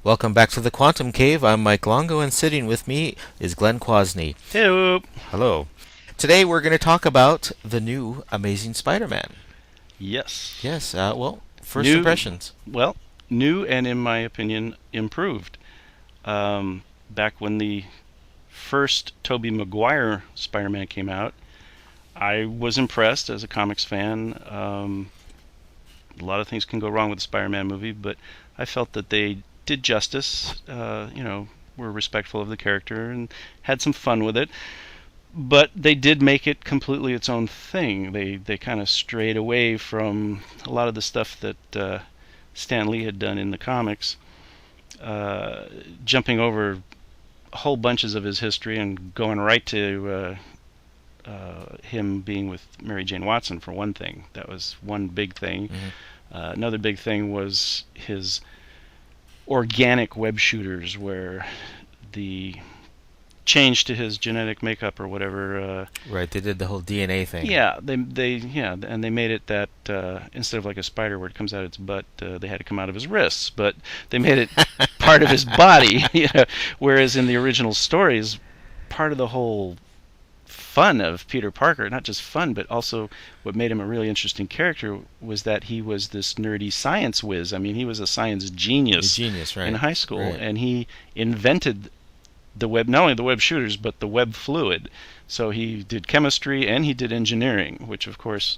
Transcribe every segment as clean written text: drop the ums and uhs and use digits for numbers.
Welcome back to the Quantum Cave. I'm Mike Longo, and sitting with me is Glen Quasny. Hey, Hello. Today we're going to talk about the new Amazing Spider-Man. yes. Yes, first New, impressions. well, new and in my opinion improved. Back when the first Tobey Maguire Spider-Man came out, I was impressed as a comics fan. A lot of things can go wrong with the Spider-Man movie, but I felt that they did justice. Were respectful of the character and had some fun with it. But they did make it completely its own thing. They kind of strayed away from a lot of the stuff that Stan Lee had done in the comics, uh, jumping over whole bunches of his history and going right to him being with Mary Jane Watson for one thing. That was one big thing. Hmm. Another big thing was his organic web shooters, where the change to his genetic makeup or whatever. Right, they did the whole DNA thing. And they made it that instead of like a spider where it comes out its butt, they had to come out of his wrists, but they made it part of his body. Whereas in the original stories, part of the whole fun of Peter Parker, not just fun, but also what made him a really interesting character was that he was this nerdy science whiz. I mean, he was a science A genius genius, in right? high school, Right. and he invented the web, not only the web shooters, but the web fluid. So he did chemistry and he did engineering, which of course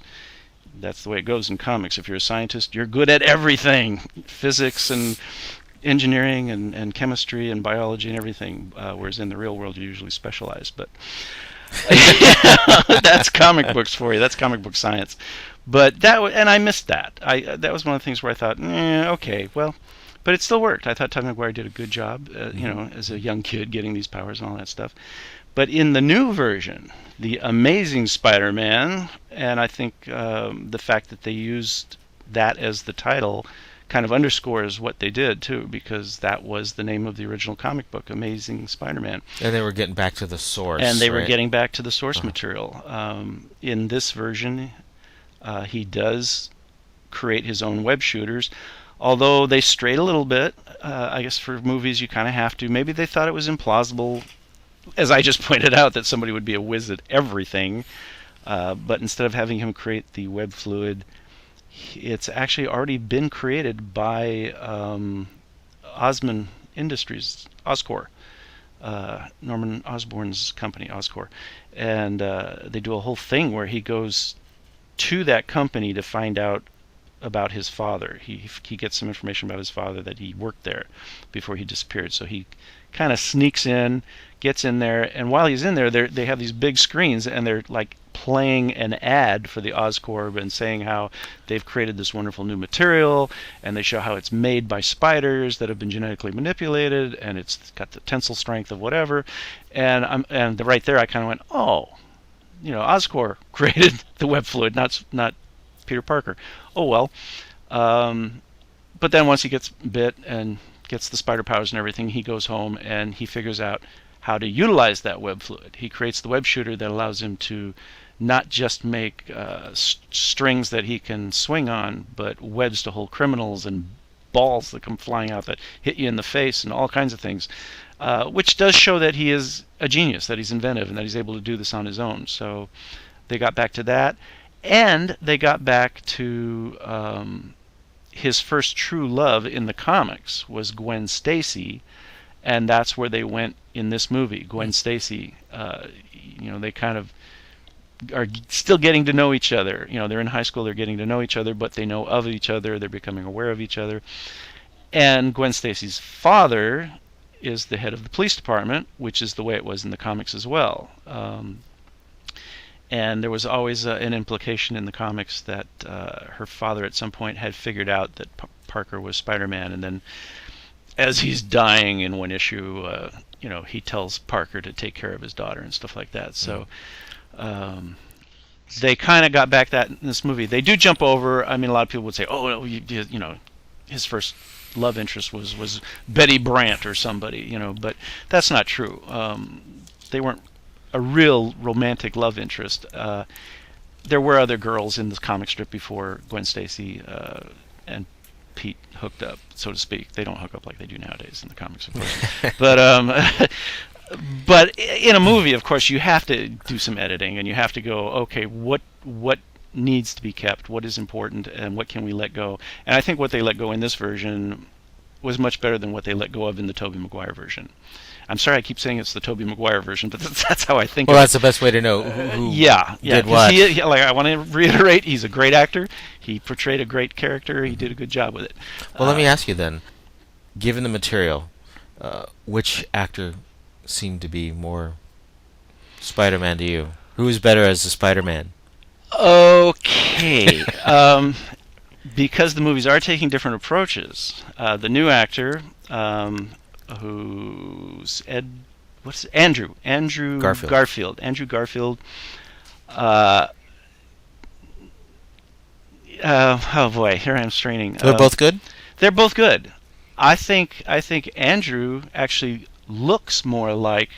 that's the way it goes in comics. If you're a scientist, you're good at everything, physics and engineering and chemistry and biology and everything. Whereas in the real world, you usually specialize. But that's comic books for you. That's comic book science. But and I missed that. That was one of the things where I thought, okay, well, but it still worked. I thought Tobey Maguire did a good job, Hmm. as a young kid getting these powers and all that stuff. But in the new version, the Amazing Spider-Man, and I think the fact that they used that as the title kind of underscores what they did too, because that was the name of the original comic book, Amazing Spider-Man, And they were getting back to the and source, they were right? getting back to the source Uh-huh. material. In this version, he does create his own web shooters, although they strayed a little bit. I guess for movies you kind of have to. Maybe they thought it was implausible, as I just pointed out, that somebody would be a whiz at everything. But instead of having him create the web fluid, it's actually already been created by Osman Industries, Oscorp, Norman Osborn's company, Oscorp, and they do a whole thing where he goes to that company to find out about his father. He gets some information about his father, that he worked there before he disappeared. So he kind of sneaks in, gets in there, and while he's in there, they have these big screens, and they're like playing an ad for the Oscorp and saying how they've created this wonderful new material, and they show how it's made by spiders that have been genetically manipulated, and it's got the tensile strength of whatever. Right there, I kind of went, oh, Oscorp created the web fluid, not Peter Parker. Oh well. Um, but then once he gets bit and gets the spider powers and everything, he goes home and he figures out how to utilize that web fluid. He creates the web shooter that allows him to not just make strings that he can swing on, but webs to hold criminals and balls that come flying out that hit you in the face and all kinds of things, which does show that he is a genius, that he's inventive, and that he's able to do this on his own. So they got back to that, and they got back to his first true love in the comics was Gwen Stacy, and that's where they went in this movie. Gwen Stacy, they kind of are still getting to know each other. They're in high school, they're getting to know each other, but they know of each other, they're becoming aware of each other. And Gwen Stacy's father is the head of the police department, which is the way it was in the comics as well. And there was always an implication in the comics that her father at some point had figured out that Parker was Spider-Man, and then as he's dying in one issue, he tells Parker to take care of his daughter and stuff like that. Mm. So um, they kind of got back that in this movie. They do jump over. I mean, a lot of people would say, "Oh, his first love interest was Betty Brant or somebody," but that's not true. They weren't a real romantic love interest. There were other girls in this comic strip before Gwen Stacy, and Pete hooked up, so to speak. They don't hook up like they do nowadays in the comics, of course. But but in a movie, of course, you have to do some editing, and you have to go, okay, what needs to be kept, what is important, and what can we let go. And I think what they let go in this version was much better than what they let go of in the Tobey Maguire version. I'm sorry I keep saying it's the Tobey Maguire version, but that's how I think of it. Well, that's the best way to know who did what. Like, I want to reiterate, he's a great actor. He portrayed a great character. He did a good job with it. Well, let me ask you then, given the material, which actor seemed to be more Spider-Man to you? Who is better as the Spider-Man? Okay. Because the movies are taking different approaches, the new actor, who's Andrew Garfield. Andrew Garfield. Oh boy, here I am straining. They're both good? They're both good. I think Andrew actually looks more like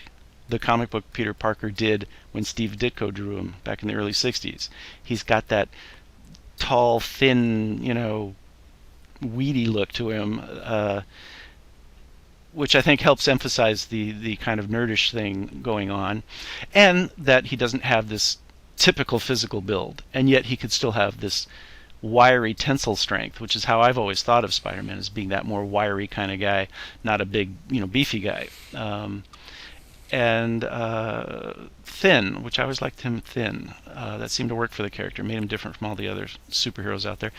the comic book Peter Parker did when Steve Ditko drew him back in the early 60s. He's got that tall, thin, weedy look to him, which I think helps emphasize the kind of nerdish thing going on, and that he doesn't have this typical physical build, and yet he could still have this wiry tensile strength, which is how I've always thought of Spider-Man, as being that more wiry kind of guy, not a big, beefy guy. And thin, which I always liked him thin. That seemed to work for the character, made him different from all the other superheroes out there.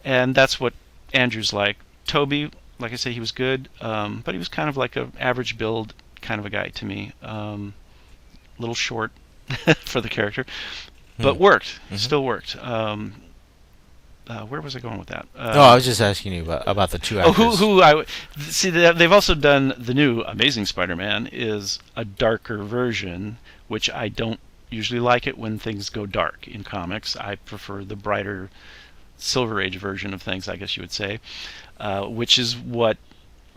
And that's what Andrew's like. Tobey, like I say, he was good, but he was kind of like an average build kind of a guy to me. A little short for the character, but worked. Still worked. Where was I going with that? I was just asking you about the two actors. See, they've also done the new Amazing Spider-Man is a darker version, which I don't usually like it when things go dark in comics. I prefer the brighter Silver Age version of things, I guess you would say, which is what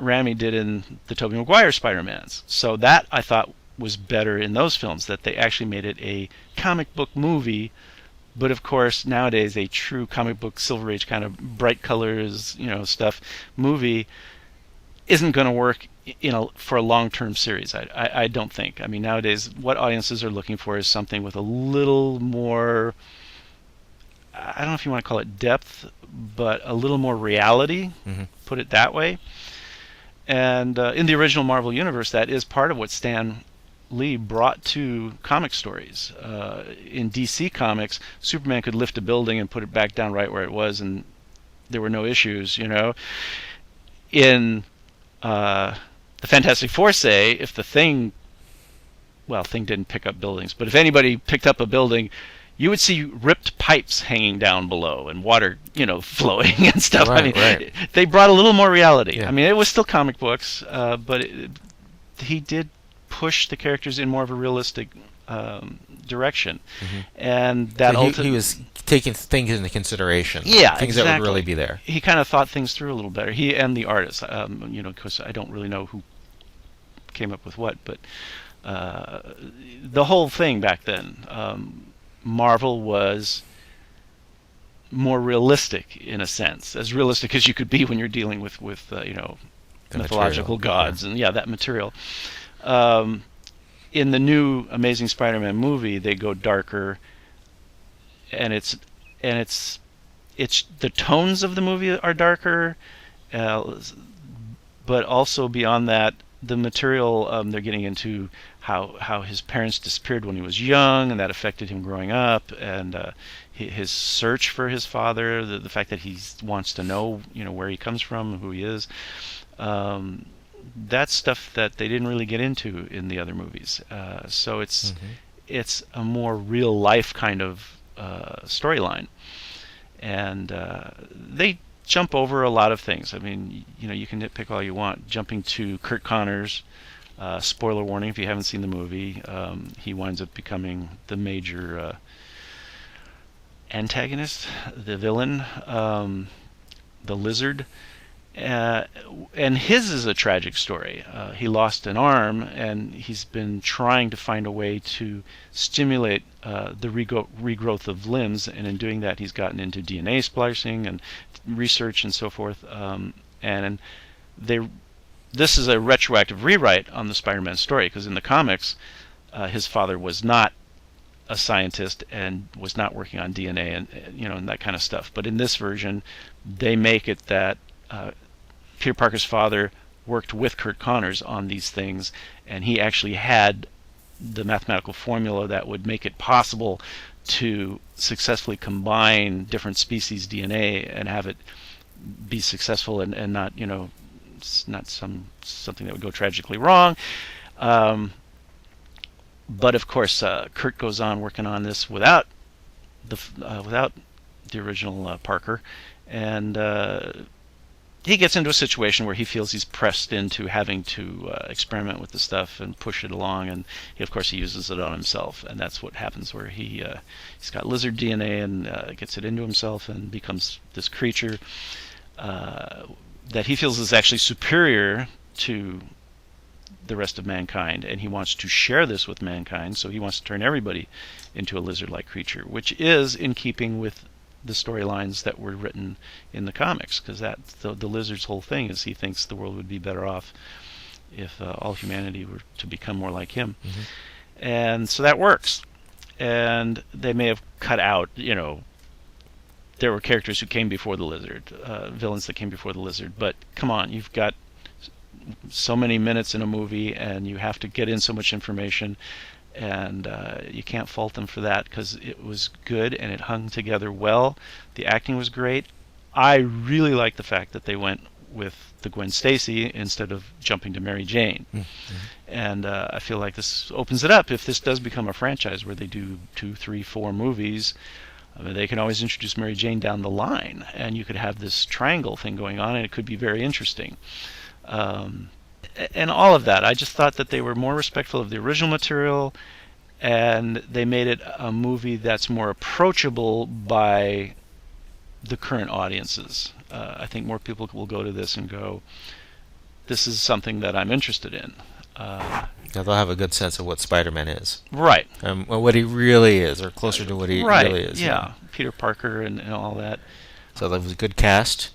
Raimi did in the Tobey Maguire Spider-Mans. So that I thought was better in those films, that they actually made it a comic book movie. But of course, nowadays, a true comic book Silver Age kind of bright colors, stuff movie isn't going to work for a long-term series. I don't think. I mean, nowadays, what audiences are looking for is something with a little more, I don't know if you want to call it depth, but a little more reality. Put it that way. And in the original Marvel Universe, that is part of what Stan Lee brought to comic stories. In DC Comics, Superman could lift a building and put it back down right where it was, and there were no issues, In the Fantastic Four, say, if the Thing didn't pick up buildings, but if anybody picked up a building, you would see ripped pipes hanging down below and water, flowing and stuff. Right. They brought a little more reality. Yeah. I mean, it was still comic books, but he did push the characters in more of a realistic direction, and that he was taking things into consideration. Yeah, things exactly. that would really be there. He kind of thought things through a little better. He and the artist, because I don't really know who came up with what, but the whole thing back then, Marvel was more realistic in a sense, as realistic as you could be when you're dealing with mythological gods and that material. In the new Amazing Spider-Man movie, they go darker, and it's the tones of the movie are darker, but also beyond that, the material they're getting into how his parents disappeared when he was young, and that affected him growing up, and his search for his father, the fact that he wants to know where he comes from, who he is. That's stuff that they didn't really get into in the other movies. So it's a more real life kind of storyline, and they jump over a lot of things. I mean, you can nitpick all you want. Jumping to Kurt Connors, spoiler warning if you haven't seen the movie, he winds up becoming the major antagonist, the villain, the Lizard. Uh, and his is a tragic story. He lost an arm, and he's been trying to find a way to stimulate the regrowth of limbs. And in doing that, he's gotten into DNA splicing and research and so forth. And this is a retroactive rewrite on the Spider-Man story, because in the comics, his father was not a scientist and was not working on DNA and that kind of stuff. But in this version, they make it that Peter Parker's father worked with Kurt Connors on these things, and he actually had the mathematical formula that would make it possible to successfully combine different species DNA and have it be successful and not not something that would go tragically wrong. But of course, Kurt goes on working on this without the original Parker, and he gets into a situation where he feels he's pressed into having to experiment with the stuff and push it along, and of course he uses it on himself, and that's what happens, where he's got lizard DNA and gets it into himself and becomes this creature that he feels is actually superior to the rest of mankind, and he wants to share this with mankind, so he wants to turn everybody into a lizard-like creature, which is in keeping with the storylines that were written in the comics, because the lizard's whole thing is he thinks the world would be better off if all humanity were to become more like him. Mm-hmm. And so that works. And they may have cut out, there were characters who came before the lizard, villains that came before the lizard, but come on, you've got so many minutes in a movie, and you have to get in so much information, and you can't fault them for that, because it was good and it hung together well. The acting was great. I really like the fact that they went with the Gwen Stacy instead of jumping to Mary Jane. Mm-hmm. And I feel like this opens it up. If this does become a franchise where they do 2, 3, 4 movies, they can always introduce Mary Jane down the line, and you could have this triangle thing going on, and it could be very interesting. And all of that, I just thought that they were more respectful of the original material, and they made it a movie that's more approachable by the current audiences. I think more people will go to this and go, this is something that I'm interested in. Yeah, they'll have a good sense of what Spider-Man is. Right. Or what he really is, or closer to what he really is. Yeah, Peter Parker and all that. So that was a good cast.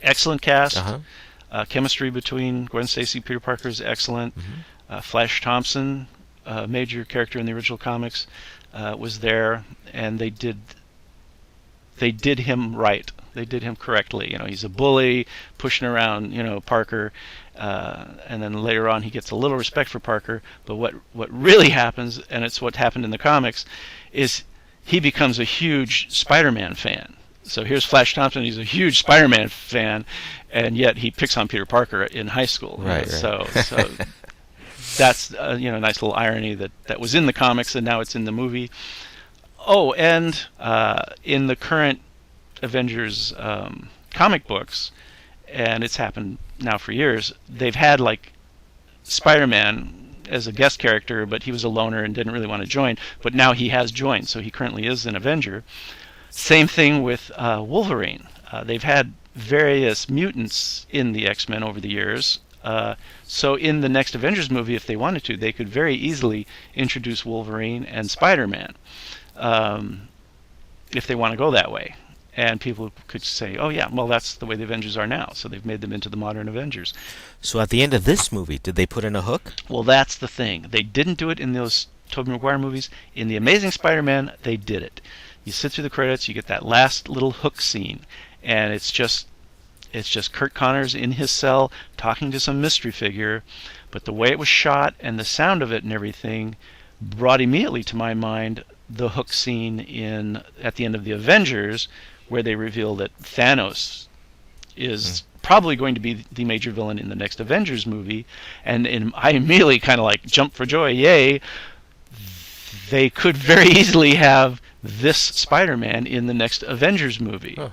Excellent cast. Uh-huh. Chemistry between Gwen Stacy and Peter Parker is excellent. Mm-hmm. Flash Thompson, a major character in the original comics, was there, and they did him right. They did him correctly. He's a bully, pushing around, Parker, and then later on he gets a little respect for Parker. But what really happens, and it's what happened in the comics, is he becomes a huge Spider-Man fan. So here's Flash Thompson. He's a huge Spider-Man fan, and yet he picks on Peter Parker in high school. Right. So that's a nice little irony that was in the comics and now it's in the movie. Oh, and in the current Avengers comic books, and it's happened now for years, they've had like Spider-Man as a guest character, but he was a loner and didn't really want to join. But now he has joined, so he currently is an Avenger. Same thing with Wolverine. They've had various mutants in the X-Men over the years. So in the next Avengers movie, if they wanted to, they could very easily introduce Wolverine and Spider-Man if they want to go that way. And people could say, oh yeah, well that's the way the Avengers are now. So they've made them into the modern Avengers. So at the end of this movie, did they put in a hook? Well, that's the thing. They didn't do it in those Tobey Maguire movies. In the Amazing Spider-Man, they did it. You sit through the credits, you get that last little hook scene, and it's just Kurt Connors in his cell talking to some mystery figure, but the way it was shot and the sound of it and everything brought immediately to my mind the hook scene at the end of the Avengers, where they reveal that Thanos is probably going to be the major villain in the next Avengers movie, and I immediately kind of like jumped for joy. Yay! They could very easily have this Spider-Man in the next Avengers movie. Huh.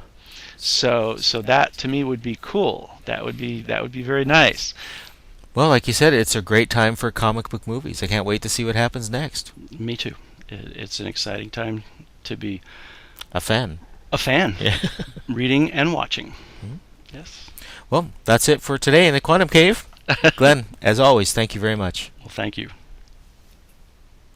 So that to me would be cool. That would be very nice. Well, like you said, it's a great time for comic book movies. I can't wait to see what happens next. Me too. It's an exciting time to be a fan. A fan. Yeah. Reading and watching. Mm-hmm. Yes. Well, that's it for today in the Quantum Cave. Glenn, as always, thank you very much. Well, thank you.